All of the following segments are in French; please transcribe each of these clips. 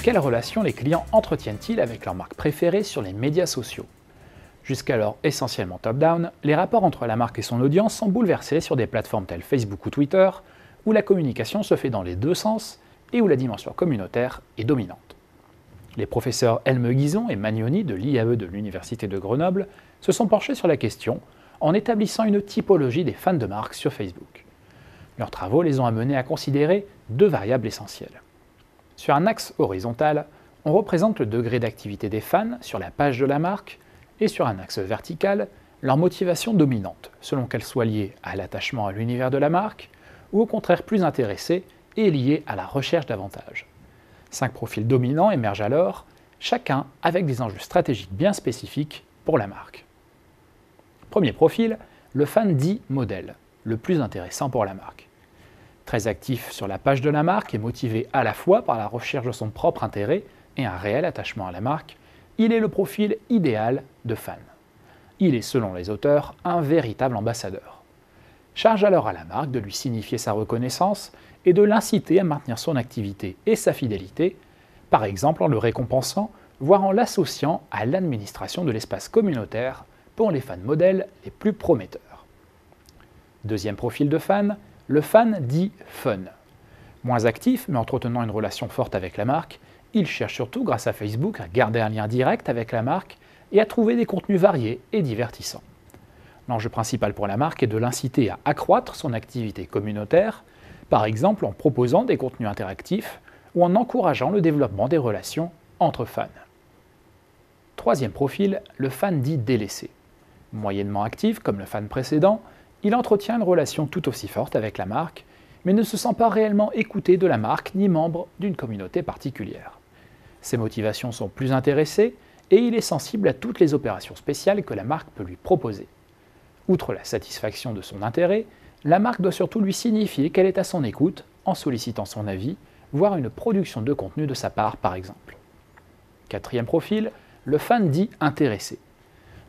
Quelle relation les clients entretiennent-ils avec leur marque préférée sur les médias sociaux? Jusqu'alors essentiellement top-down, les rapports entre la marque et son audience sont bouleversés sur des plateformes telles Facebook ou Twitter, où la communication se fait dans les deux sens et où la dimension communautaire est dominante. Les professeurs Elme Guizon et Magnoni de l'IAE de l'Université de Grenoble se sont penchés sur la question en établissant une typologie des fans de marque sur Facebook. Leurs travaux les ont amenés à considérer deux variables essentielles. Sur un axe horizontal, on représente le degré d'activité des fans sur la page de la marque, et sur un axe vertical, leur motivation dominante, selon qu'elle soit liée à l'attachement à l'univers de la marque, ou au contraire plus intéressée et liée à la recherche d'avantages. 5 profils dominants émergent alors, chacun avec des enjeux stratégiques bien spécifiques pour la marque. Premier profil, le fan dit modèle, le plus intéressant pour la marque. Très actif sur la page de la marque et motivé à la fois par la recherche de son propre intérêt et un réel attachement à la marque, il est le profil idéal de fan. Il est, selon les auteurs, un véritable ambassadeur. Charge alors à la marque de lui signifier sa reconnaissance et de l'inciter à maintenir son activité et sa fidélité, par exemple en le récompensant, voire en l'associant à l'administration de l'espace communautaire pour les fans modèles les plus prometteurs. Deuxième profil de fan, le fan dit fun. Moins actif, mais entretenant une relation forte avec la marque, il cherche surtout, grâce à Facebook, à garder un lien direct avec la marque et à trouver des contenus variés et divertissants. L'enjeu principal pour la marque est de l'inciter à accroître son activité communautaire, par exemple en proposant des contenus interactifs ou en encourageant le développement des relations entre fans. Troisième profil, le fan dit délaissé. Moyennement actif, comme le fan précédent, il entretient une relation tout aussi forte avec la marque, mais ne se sent pas réellement écouté de la marque ni membre d'une communauté particulière. Ses motivations sont plus intéressées et il est sensible à toutes les opérations spéciales que la marque peut lui proposer. Outre la satisfaction de son intérêt, la marque doit surtout lui signifier qu'elle est à son écoute en sollicitant son avis, voire une production de contenu de sa part par exemple. Quatrième profil, le fan dit intéressé.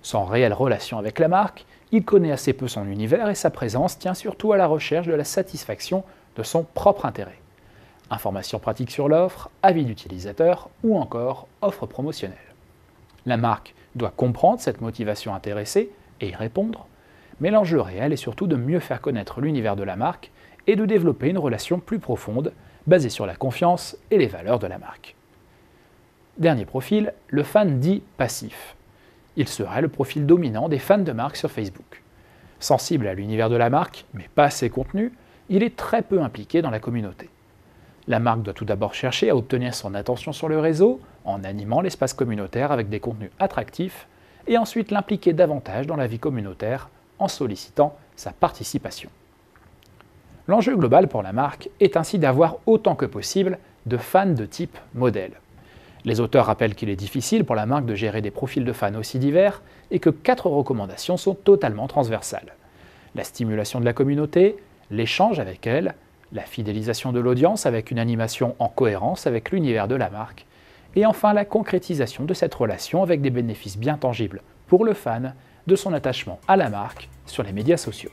Sans réelle relation avec la marque, il connaît assez peu son univers et sa présence tient surtout à la recherche de la satisfaction de son propre intérêt. Informations pratiques sur l'offre, avis d'utilisateur ou encore offre promotionnelle. La marque doit comprendre cette motivation intéressée et y répondre, mais l'enjeu réel est surtout de mieux faire connaître l'univers de la marque et de développer une relation plus profonde basée sur la confiance et les valeurs de la marque. Dernier profil, le fan dit passif. Il serait le profil dominant des fans de marque sur Facebook. Sensible à l'univers de la marque, mais pas à ses contenus, il est très peu impliqué dans la communauté. La marque doit tout d'abord chercher à obtenir son attention sur le réseau, en animant l'espace communautaire avec des contenus attractifs, et ensuite l'impliquer davantage dans la vie communautaire en sollicitant sa participation. L'enjeu global pour la marque est ainsi d'avoir autant que possible de fans de type modèle. Les auteurs rappellent qu'il est difficile pour la marque de gérer des profils de fans aussi divers et que 4 recommandations sont totalement transversales. La stimulation de la communauté, l'échange avec elle, la fidélisation de l'audience avec une animation en cohérence avec l'univers de la marque, et enfin la concrétisation de cette relation avec des bénéfices bien tangibles pour le fan de son attachement à la marque sur les médias sociaux.